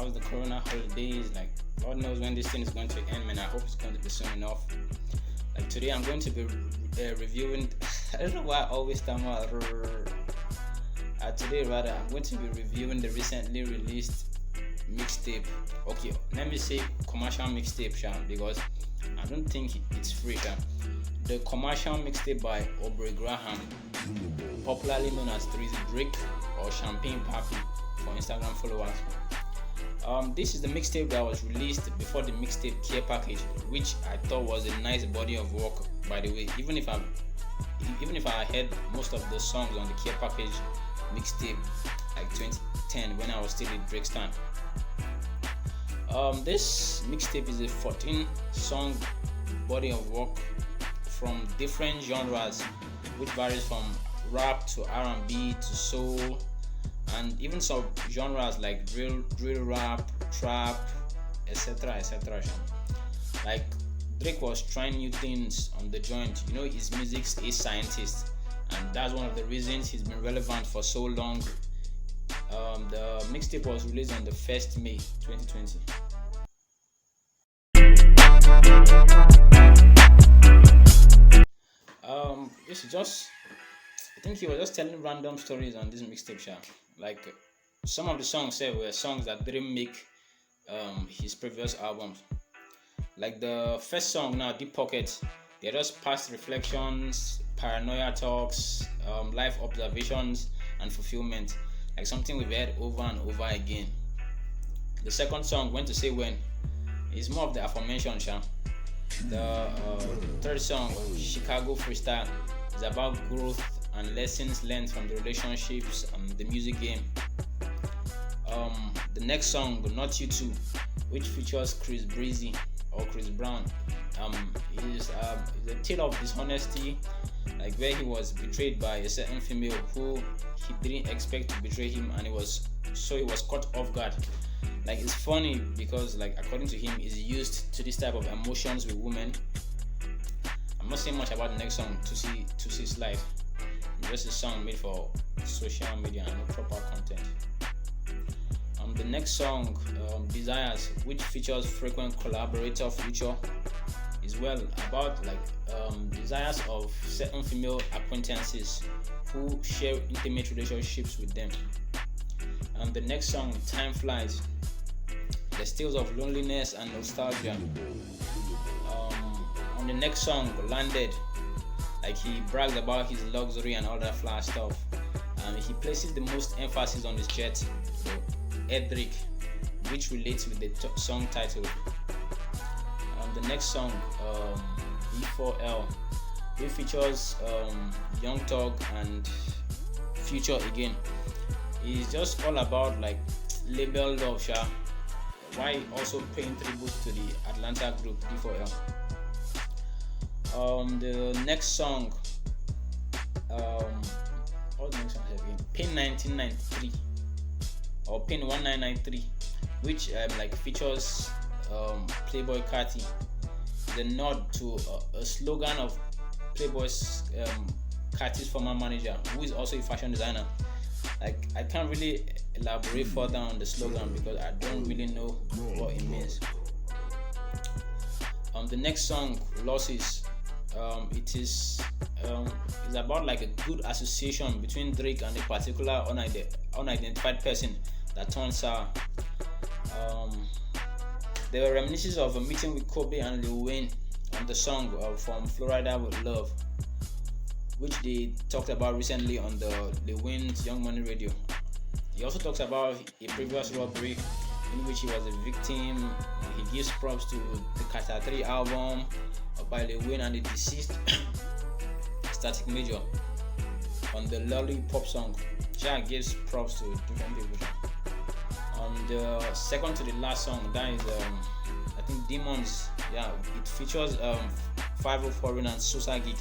how's the Corona holidays? Like, Lord knows when this thing is going to end, man. I hope it's going to be soon enough. Like today, I'm going to be reviewing. I don't know why I always talk about. Today, rather, I'm going to be reviewing the recently released mixtape. Okay, let me say commercial mixtape, Shan, because I don't think it's free, Shan. The commercial mixtape by Aubrey Graham, popularly known as Drizzy Drake or Champagne Papi for Instagram followers. This is the mixtape that was released before the mixtape Care Package, which I thought was a nice body of work. By the way, even if I heard most of the songs on the Care Package mixtape like 2010 when I was still a Drake stan. This mixtape is a 14-song body of work from different genres, which varies from rap to R&B to soul, and even some genres like drill rap, trap, etc. etc. Like Drake was trying new things on the joint. You know, his music's a scientist, and that's one of the reasons he's been relevant for so long. The mixtape was released on the 1st May 2020. This is just, I think he was just telling random stories on this mixtape, Sha. Like some of the songs were songs that didn't make his previous albums. Like the first song now, Deep Pocket, they're just past reflections, paranoia talks, life observations, and fulfillment. Like something we've heard over and over again. The second song, When to Say When, is more of the aforementioned, Sha. The third song, Chicago Freestyle, is about growth and lessons learned from the relationships and the music game. The next song, Not You Too, which features Chris Breezy or Chris Brown, is a tale of dishonesty, like where he was betrayed by a certain female who he didn't expect to betray him, and he was caught off guard. Like it's funny because, like, according to him, he's used to this type of emotions with women. I'm not saying much about the next song, To See Slide. It's just a song made for social media and no proper content. The next song, Desires, which features frequent collaborator Future, is well about desires of certain female acquaintances who share intimate relationships with them. The next song, Time Flies, the tales of loneliness and nostalgia. On the next song, Landed, like he brags about his luxury and all that flash stuff. He places the most emphasis on his jet, Edric, which relates with the song title. The next song, E4L, which features Young Thug and Future again. It's just all about like label love, Sha, while also paying tribute to the Atlanta group D4L. The next song, what's the next song again? Pin 1993 or Pin 1993, which features Playboy Carti. The nod to a slogan of Playboy's Carti's former manager, who is also a fashion designer. Like I can't really elaborate further on the slogan because I don't really know what it means. The next song, Losses, it is about like a good association between Drake and a particular unidentified person that turns sour. There were reminiscences of a meeting with Kobe and Lil Wayne on the song from Florida with Love, which they talked about recently on the Lil Wayne's Young Money Radio. He also talks about a previous robbery in which he was a victim. He gives props to the Carter 3 album by Lil Wayne and the deceased Static Major on the Lollipop song. Shaq gives props to different people. On the second to the last song, that is I think Demons. Yeah, it features 504 and Susa Geek.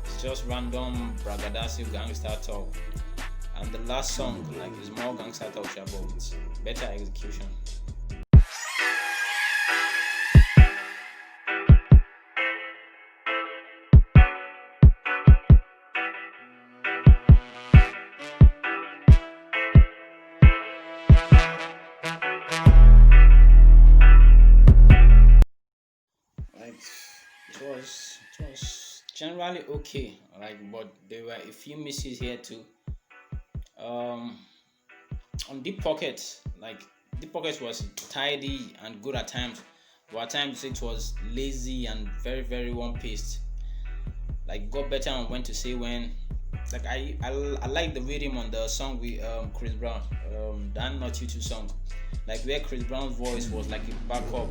It's just random bragadacio gangster talk. And the last song is more gangster talk, but with better execution. finally okay, like, but there were a few misses here too. Um, on Deep Pockets, like Deep Pockets was tidy and good at times, but at times it was lazy and very one paced. Like got better on when to say when. Like I like the rhythm on the song with Chris Brown, that Not You Two song, like where Chris Brown's voice was like a backup,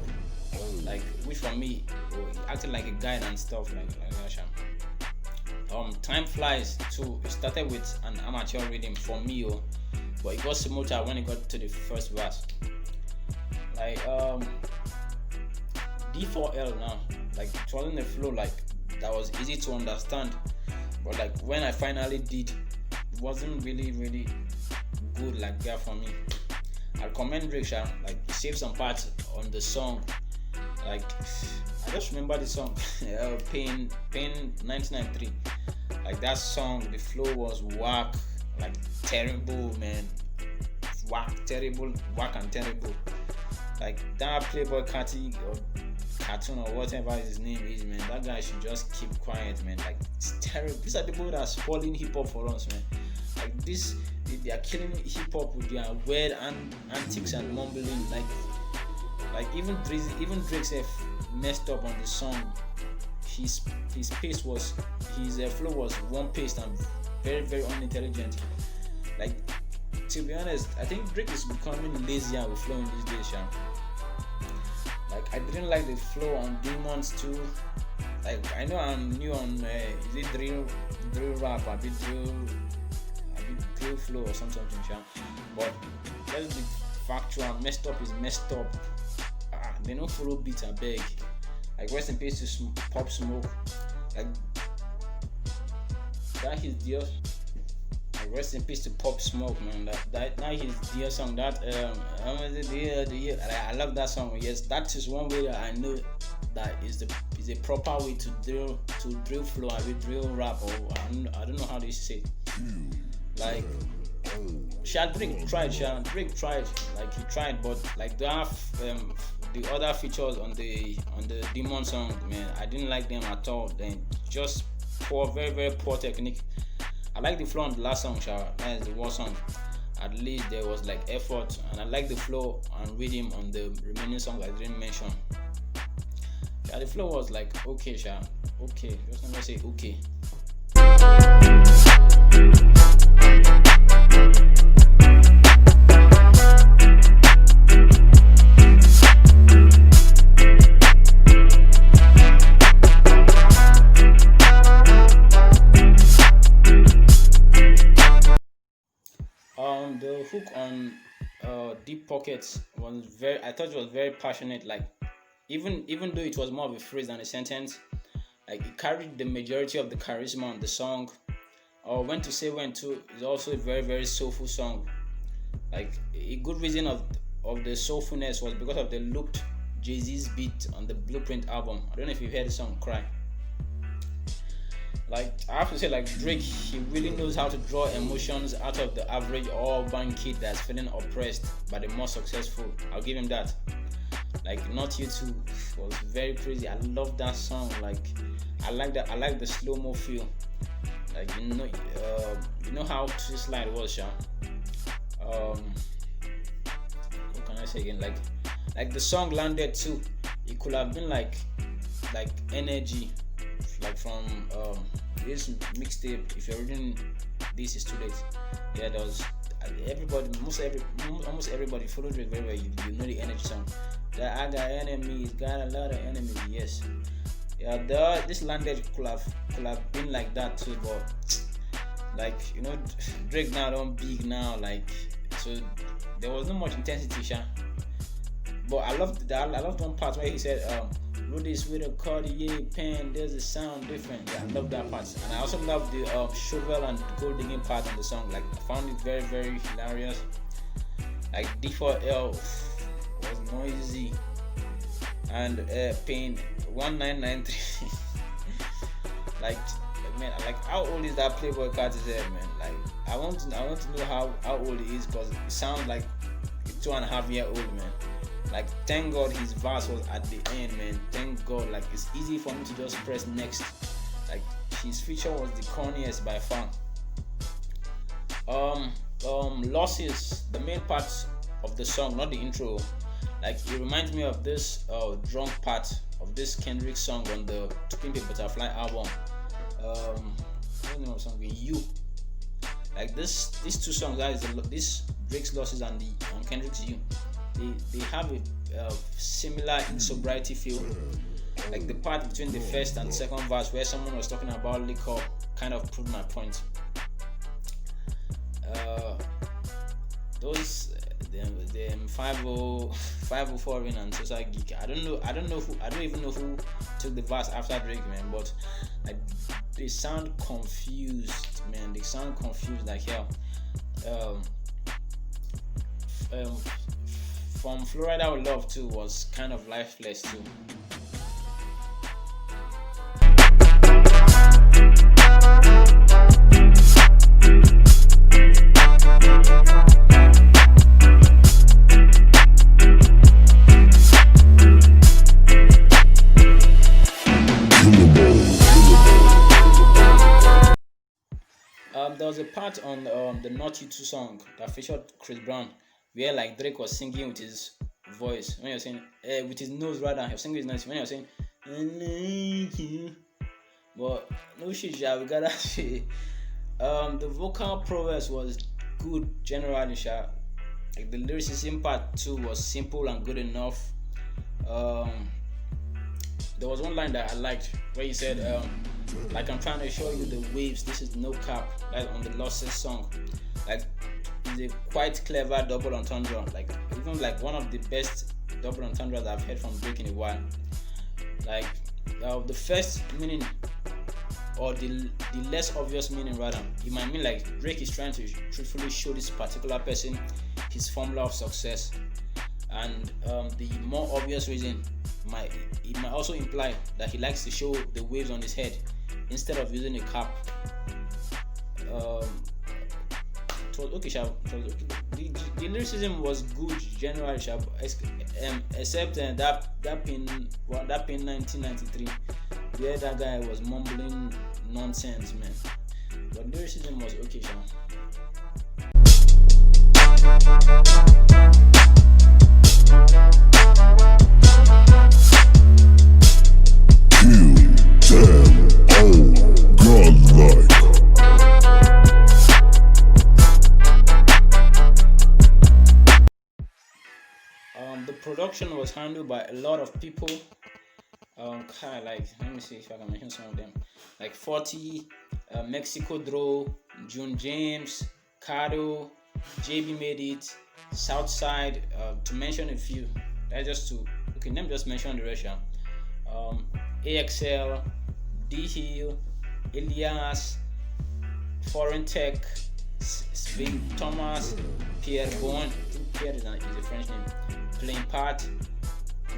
like which for me he acted like a guide and stuff like that. Time Flies too. It started with an amateur rhythm for me, but it got smoother when it got to the first verse. Like D4L now, like it wasn't a flow like that was easy to understand, but like when I finally did, it wasn't really good like that for me. I commend Drake, like he saved some parts on the song. Like I just remember the song, Pain 1993. Like that song, the flow was whack, like terrible, man. Whack and terrible. Like that Playboy Carti or cartoon or whatever his name is, man. That guy should just keep quiet, man. Like it's terrible. These are the people that are spoiling hip hop for us, man. Like this, they are killing hip hop with their weird antics and mumbling. Like even Drake self messed up on the song. His pace was his flow was one paced and very unintelligent. Like to be honest, I think Drake is becoming lazier with flowing these days, Like I didn't like the flow on Demons too. Like I know I'm new on is it drill rap, a bit drill flow or something, but let's be factual. Messed up is messed up. They don't follow beats, I beg. Like rest in peace to Pop Smoke. Like that his dear. Like rest in peace to Pop Smoke, man. That now his dear song. That I love that song. Yes, that is one way that I know that is a proper way to drill flow and drill rap, or I don't know how they say it. Like Drake tried, like he tried, but like the other features on the Demon song, man, I didn't like them at all. Then just very poor technique. I like the flow on the last song, that is the war song. At least there was like effort, and I like the flow and rhythm on the remaining songs I didn't mention. Yeah, the flow was like okay, okay. Just let me say okay. The hook on Deep Pockets was I thought it was very passionate. Like even though it was more of a phrase than a sentence, like it carried the majority of the charisma on the song. Or When to Say When To is also a very soulful song. Like a good reason of the soulfulness was because of the looped Jay-Z's beat on the Blueprint album. I don't know if you heard the song Cry. Like I have to say, like Drake, he really knows how to draw emotions out of the average urban kid that's feeling oppressed by the more successful. I'll give him that. Like Not You Two was very crazy. I love that song. Like I like the slow mo feel. Like you know how Twist Slide was, what can I say again? Like the song landed too. It could have been like Energy, like from this mixtape. If you're reading This Is Too Late, yeah, there was almost everybody followed it very well. You know the Energy song. That I got enemies, got a lot of enemies. Yes, yeah. This landed could have been like that too, but like Drake now don't big now, like so there was not much intensity, But I loved one part where he said, "Do this with a Cartier pen. There's a sound different." Yeah, I love that part, and I also love the shovel and gold digging part on the song. Like I found it very hilarious. Like D4L was noisy, and Pain 1993. like man, like how old is that Playboy Carti there, man? Like I want to know how old he is, because it sounds like a 2.5-year-old man. Like thank God his verse was at the end, man. Thank God. Like it's easy for me to just press next. Like his feature was the corniest by far. Losses, the main part of the song, not the intro. Like it reminds me of this drunk part of this Kendrick song on the To Pimp a Butterfly album. What's the name of the song? You. Like these two songs, guys, this Drake's Losses and the Kendrick's You, they have a similar insobriety feel. Like the part between the first and second verse where someone was talking about liquor kind of proved my point. Those them 504 Rin and Sosa Geek. I don't even know who took the verse after Drake, man. But like, they sound confused, man. They sound confused like hell. From Florida with Love too was kind of lifeless too. There was a part on the Not You 2 song that featured Chris Brown where like Drake was singing with his voice when you're saying with his nose rather. He was singing with his nose when you're saying I like you. But no shit, yeah, we gotta say the vocal prowess was good generally, sha. Like the lyricism part too was simple and good enough. There was one line that I liked where he said, like I'm trying to show you the waves, this is no cap, like on the Losses song. Like it's a quite clever double entendre, like even like one of the best double entendres I've heard from Drake in a while. Like the first meaning, or the less obvious meaning rather, it might mean like Drake is trying to truthfully show this particular person his formula of success, and the more obvious reason might also imply that he likes to show the waves on his head instead of using a cap. It was okay, sharp. The lyricism was good generally, sharp, except that pin 1993 where that guy was mumbling nonsense, man. But lyricism was okay, sharp. The production was handled by a lot of people. Like let me see if I can mention some of them. Like 40, Mexico Dro, June James, Cado, JB Made It, Southside, to mention a few. That's just to okay. Let me just mention the rest. AXL, D Hill, Elias, Foreign Tech, Sven Thomas, Pierre Bon. Pierre is a French name. Playing Part,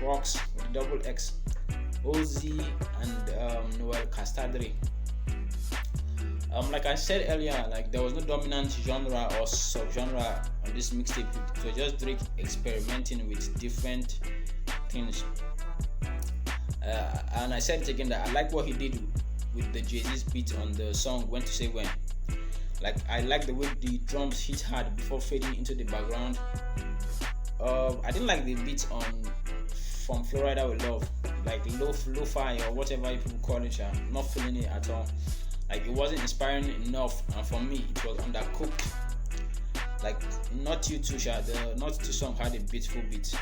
Rocks with double X, Ozzy, and Noel Castadri. Like I said earlier, like there was no dominant genre or subgenre on this mixtape. It was just Drake experimenting with different things. And I said it again that I like what he did with the Jay-Z's beat on the song When to Say When. Like I like the way the drums hit hard before fading into the background. I didn't like the beat on From Florida with Love, like lo-fi or whatever people call it. I'm not feeling it at all. Like it wasn't inspiring enough, and for me it was undercooked. Like Not You 2, the Not You 2 song had a beautiful beat.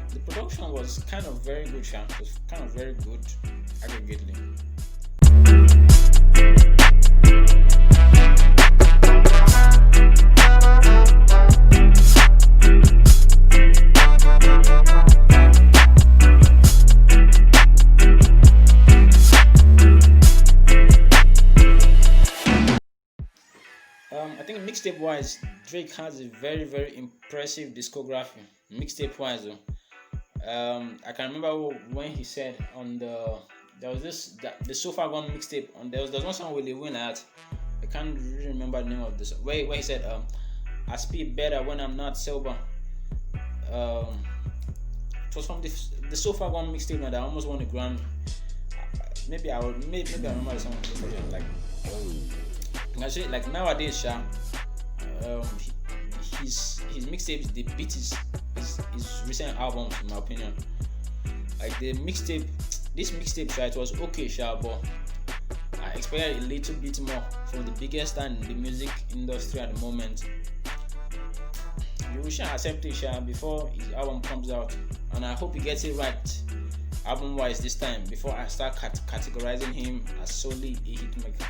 The production was kind of very good, it was kind of very good aggregately. I think mixtape wise, Drake has a very, very impressive discography. Mixtape wise, I can remember when he said on there was the So Far Gone mixtape, on there was one song with Lil Wayne at, I can't really remember the name of this. Where he said I speak better when I'm not sober. It was from the So Far Gone mixtape that I almost won a Grammy. maybe maybe I remember the song like actually like nowadays, his mixtapes, the beat is his recent albums, in my opinion. Like this mixtape, it was okay, but I expected a little bit more from the biggest star in the music industry at the moment. We should accept it, before his album comes out, and I hope he gets it right album wise this time before I start categorizing him as solely a hitmaker.